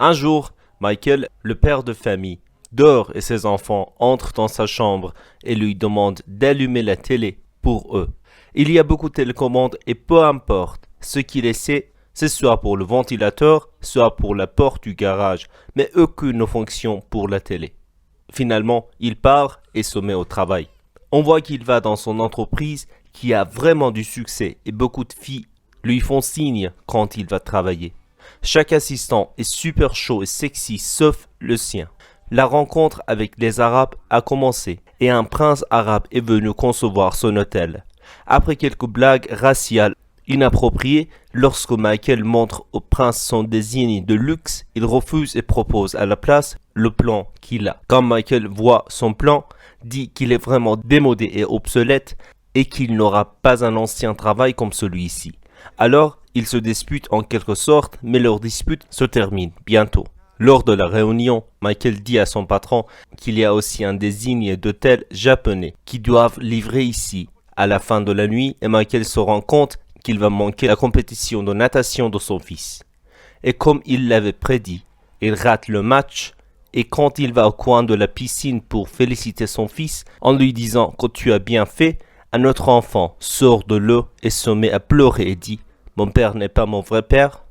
Un jour, Michael, le père de famille, dort et ses enfants entrent dans sa chambre et lui demandent d'allumer la télé pour eux. Il y a beaucoup de télécommandes et peu importe ce qu'il essaie, c'est soit pour le ventilateur, soit pour la porte du garage, mais aucune fonction pour la télé. Finalement, il part et se met au travail. On voit qu'il va dans son entreprise qui a vraiment du succès et beaucoup de filles lui font signe quand il va travailler. Chaque assistant est super chaud et sexy sauf le sien. La rencontre avec les Arabes a commencé et un prince arabe est venu concevoir son hôtel. Après quelques blagues raciales inappropriées, lorsque Michael montre au prince son désigne de luxe, il refuse et propose à la place le plan qu'il a. Quand Michael voit son plan, dit qu'il est vraiment démodé et obsolète et qu'il n'aura pas un ancien travail comme celui-ci. Alors, ils se disputent en quelque sorte, mais leur dispute se termine bientôt. Lors de la réunion, Michael dit à son patron qu'il y a aussi un désigne d'hôtel japonais qui doivent livrer ici à la fin de la nuit et Michael se rend compte qu'il va manquer la compétition de natation de son fils. Et comme il l'avait prédit, il rate le match et quand il va au coin de la piscine pour féliciter son fils en lui disant que tu as bien fait, un autre enfant sort de l'eau et se met à pleurer et dit « Mon père n'est pas mon vrai père ?»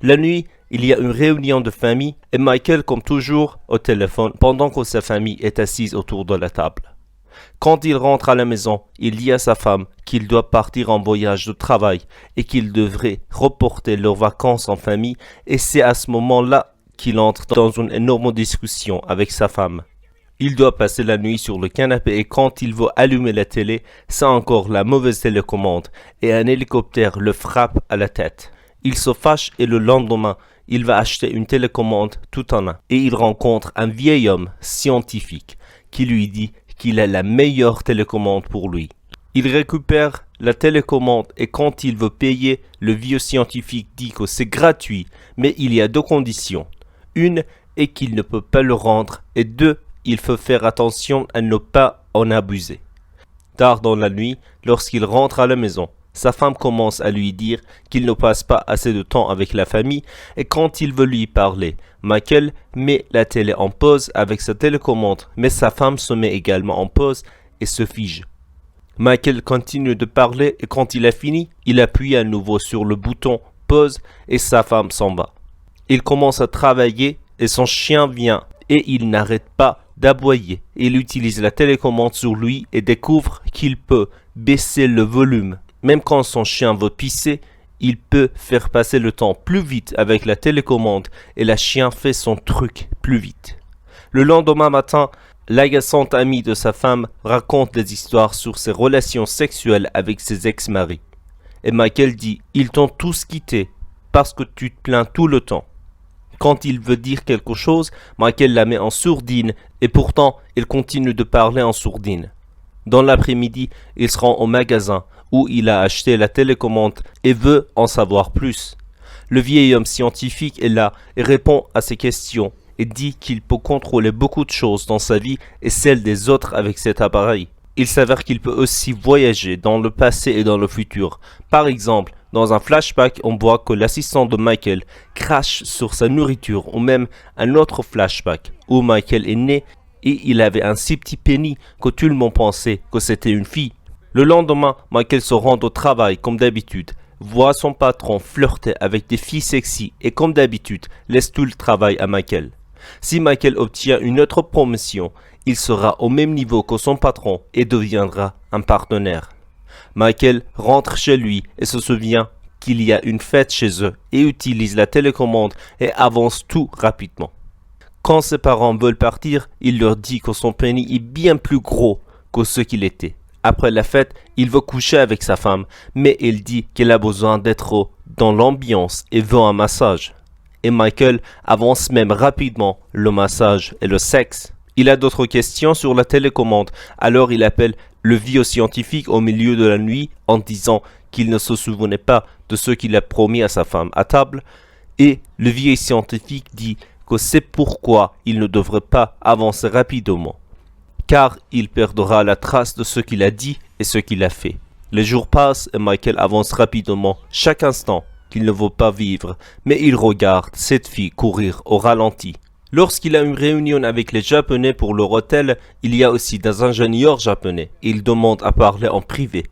La nuit, il y a une réunion de famille et Michael, comme toujours, au téléphone pendant que sa famille est assise autour de la table. Quand il rentre à la maison, il dit à sa femme qu'il doit partir en voyage de travail et qu'il devrait reporter leurs vacances en famille et c'est à ce moment-là qu'il entre dans une énorme discussion avec sa femme. Il doit passer la nuit sur le canapé et quand il veut allumer la télé, c'est encore la mauvaise télécommande et un hélicoptère le frappe à la tête. Il se fâche et le lendemain, il va acheter une télécommande tout en un. Et il rencontre un vieil homme scientifique qui lui dit qu'il a la meilleure télécommande pour lui. Il récupère la télécommande et quand il veut payer, le vieux scientifique dit que c'est gratuit, mais il y a deux conditions. Une est qu'il ne peut pas le rendre et deux, il faut faire attention à ne pas en abuser. Tard dans la nuit, lorsqu'il rentre à la maison, sa femme commence à lui dire qu'il ne passe pas assez de temps avec la famille et quand il veut lui parler, Michael met la télé en pause avec sa télécommande, mais sa femme se met également en pause et se fige. Michael continue de parler et quand il a fini, il appuie à nouveau sur le bouton pause et sa femme s'en va. Il commence à travailler et son chien vient et il n'arrête pas d'aboyer. Il utilise la télécommande sur lui et découvre qu'il peut baisser le volume. Même quand son chien veut pisser, il peut faire passer le temps plus vite avec la télécommande et le chien fait son truc plus vite. Le lendemain matin, l'agaçante amie de sa femme raconte des histoires sur ses relations sexuelles avec ses ex-maris. Et Michael dit « Ils t'ont tous quitté parce que tu te plains tout le temps. » Quand il veut dire quelque chose, Michael la met en sourdine et pourtant il continue de parler en sourdine. Dans l'après-midi, il se rend au magasin où il a acheté la télécommande et veut en savoir plus. Le vieil homme scientifique est là et répond à ses questions et dit qu'il peut contrôler beaucoup de choses dans sa vie et celle des autres avec cet appareil. Il s'avère qu'il peut aussi voyager dans le passé et dans le futur. Par exemple, dans un flashback, on voit que l'assistant de Michael crache sur sa nourriture ou même un autre flashback où Michael est né et il avait un si petit pénis que tout le monde pensait que c'était une fille. Le lendemain, Michael se rend au travail comme d'habitude, voit son patron flirter avec des filles sexy et comme d'habitude, laisse tout le travail à Michael. Si Michael obtient une autre promotion, il sera au même niveau que son patron et deviendra un partenaire. Michael rentre chez lui et se souvient qu'il y a une fête chez eux et utilise la télécommande et avance tout rapidement. Quand ses parents veulent partir, il leur dit que son pénis est bien plus gros que ce qu'il était. Après la fête, il veut coucher avec sa femme, mais il dit qu'elle a besoin d'être dans l'ambiance et veut un massage. Et Michael avance même rapidement le massage et le sexe. Il a d'autres questions sur la télécommande, alors il appelle le vieux scientifique au milieu de la nuit en disant qu'il ne se souvenait pas de ce qu'il a promis à sa femme à table, et le vieux scientifique dit que c'est pourquoi il ne devrait pas avancer rapidement, car il perdra la trace de ce qu'il a dit et ce qu'il a fait. Les jours passent et Michael avance rapidement chaque instant, qu'il ne veut pas vivre, mais il regarde cette fille courir au ralenti. Lorsqu'il a une réunion avec les Japonais pour leur hôtel, il y a aussi des ingénieurs japonais. Il demande à parler en privé.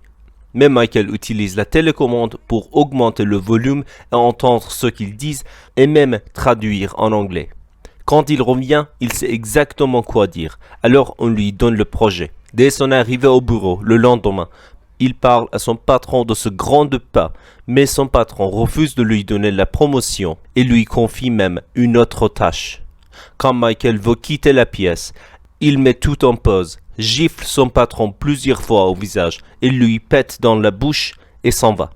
Mais Michael utilise la télécommande pour augmenter le volume et entendre ce qu'ils disent et même traduire en anglais. Quand il revient, il sait exactement quoi dire. Alors on lui donne le projet. Dès son arrivée au bureau, le lendemain, il parle à son patron de ce grand pas, mais son patron refuse de lui donner la promotion et lui confie même une autre tâche. Quand Michael veut quitter la pièce, il met tout en pause, gifle son patron plusieurs fois au visage et lui pète dans la bouche et s'en va.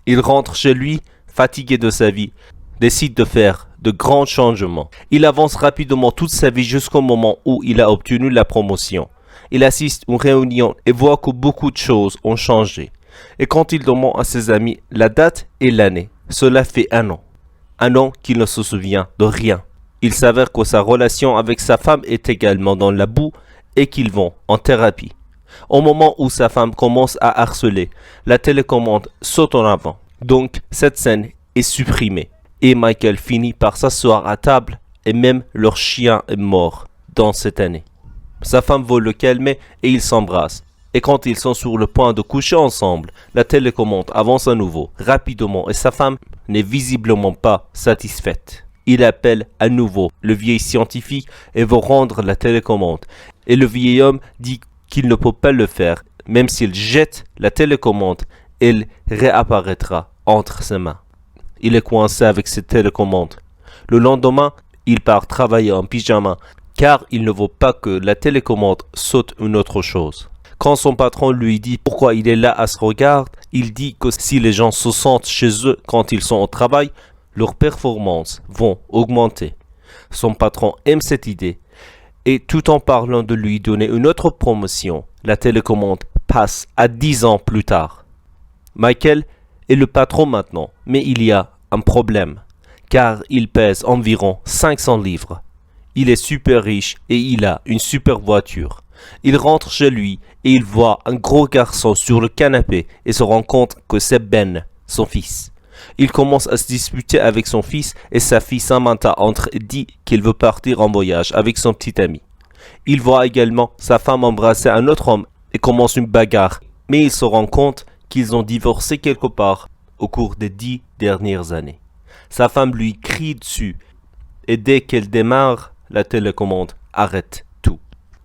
Il rentre chez lui, fatigué de sa vie, décide de faire de grands changements. Il avance rapidement toute sa vie jusqu'au moment où il a obtenu la promotion. Il assiste à une réunion et voit que beaucoup de choses ont changé. Et quand il demande à ses amis la date et l'année, cela fait 1 an. 1 an qu'il ne se souvient de rien. Il s'avère que sa relation avec sa femme est également dans la boue et qu'ils vont en thérapie. Au moment où sa femme commence à harceler, la télécommande saute en avant. Donc cette scène est supprimée. Et Michael finit par s'asseoir à table et même leur chien est mort dans cette année. Sa femme veut le calmer et ils s'embrassent. Et quand ils sont sur le point de coucher ensemble, la télécommande avance à nouveau, rapidement, et sa femme n'est visiblement pas satisfaite. Il appelle à nouveau le vieil scientifique et veut rendre la télécommande. Et le vieil homme dit qu'il ne peut pas le faire. Même s'il jette la télécommande, elle réapparaîtra entre ses mains. Il est coincé avec cette télécommande. Le lendemain, il part travailler en pyjama car il ne veut pas que la télécommande saute une autre chose. Quand son patron lui dit pourquoi il est là à ce regard, il dit que si les gens se sentent chez eux quand ils sont au travail, leurs performances vont augmenter. Son patron aime cette idée et tout en parlant de lui donner une autre promotion, la télécommande passe à 10 ans plus tard. Michael est le patron maintenant, mais il y a un problème, car il pèse environ 500 livres. Il est super riche et il a une super voiture. Il rentre chez lui et il voit un gros garçon sur le canapé et se rend compte que c'est Ben, son fils. Il commence à se disputer avec son fils et sa fille Samantha entre et dit qu'il veut partir en voyage avec son petit ami. Il voit également sa femme embrasser un autre homme et commence une bagarre, mais il se rend compte qu'ils ont divorcé quelque part au cours des 10 dernières années. Sa femme lui crie dessus et dès qu'elle démarre, la télécommande arrête tout.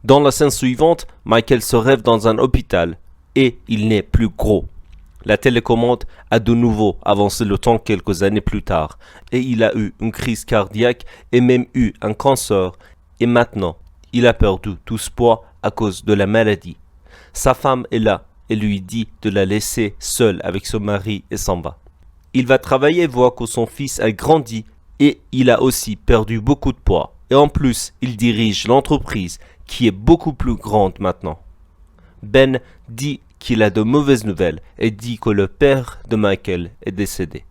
Dans la scène suivante, Michael se rêve dans un hôpital et il n'est plus gros. La télécommande a de nouveau avancé le temps quelques années plus tard et il a eu une crise cardiaque et même eu un cancer et maintenant il a perdu tout ce poids à cause de la maladie. Sa femme est là et lui dit de la laisser seule avec son mari et s'en va. Il va travailler et voit que son fils a grandi et il a aussi perdu beaucoup de poids. Et en plus, il dirige l'entreprise qui est beaucoup plus grande maintenant. Ben dit qu'il a de mauvaises nouvelles et dit que le père de Michael est décédé.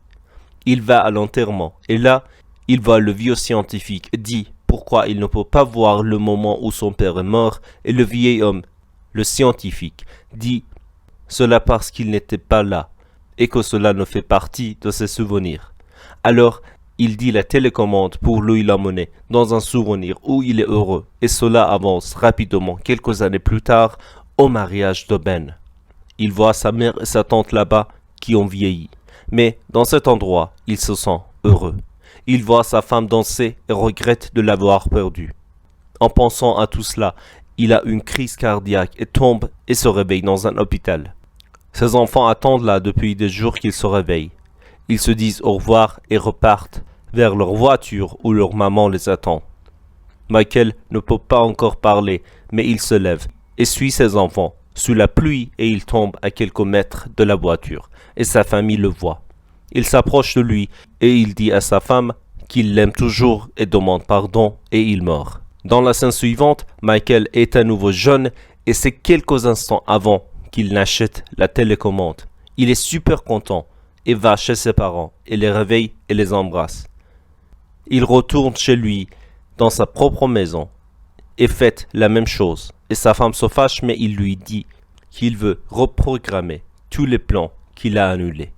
Il va à l'enterrement et là, il voit le vieux scientifique et dit pourquoi il ne peut pas voir le moment où son père est mort et le vieil homme, le scientifique, dit cela parce qu'il n'était pas là et que cela ne fait partie de ses souvenirs. Alors, il dit la télécommande pour lui l'amener dans un souvenir où il est heureux et cela avance rapidement quelques années plus tard au mariage de Ben. Il voit sa mère et sa tante là-bas qui ont vieilli, mais dans cet endroit, il se sent heureux. Il voit sa femme danser et regrette de l'avoir perdue. En pensant à tout cela, il a une crise cardiaque et tombe et se réveille dans un hôpital. Ses enfants attendent là depuis des jours qu'il se réveille. Ils se disent au revoir et repartent vers leur voiture où leur maman les attend. Michael ne peut pas encore parler, mais il se lève et suit ses enfants sous la pluie et il tombe à quelques mètres de la voiture et sa famille le voit. Il s'approche de lui et il dit à sa femme qu'il l'aime toujours et demande pardon et il meurt. Dans la scène suivante, Michael est à nouveau jeune et c'est quelques instants avant qu'il n'achète la télécommande. Il est super content et va chez ses parents et les réveille et les embrasse. Il retourne chez lui dans sa propre maison et fait la même chose. Et sa femme se fâche mais il lui dit qu'il veut reprogrammer tous les plans qu'il a annulés.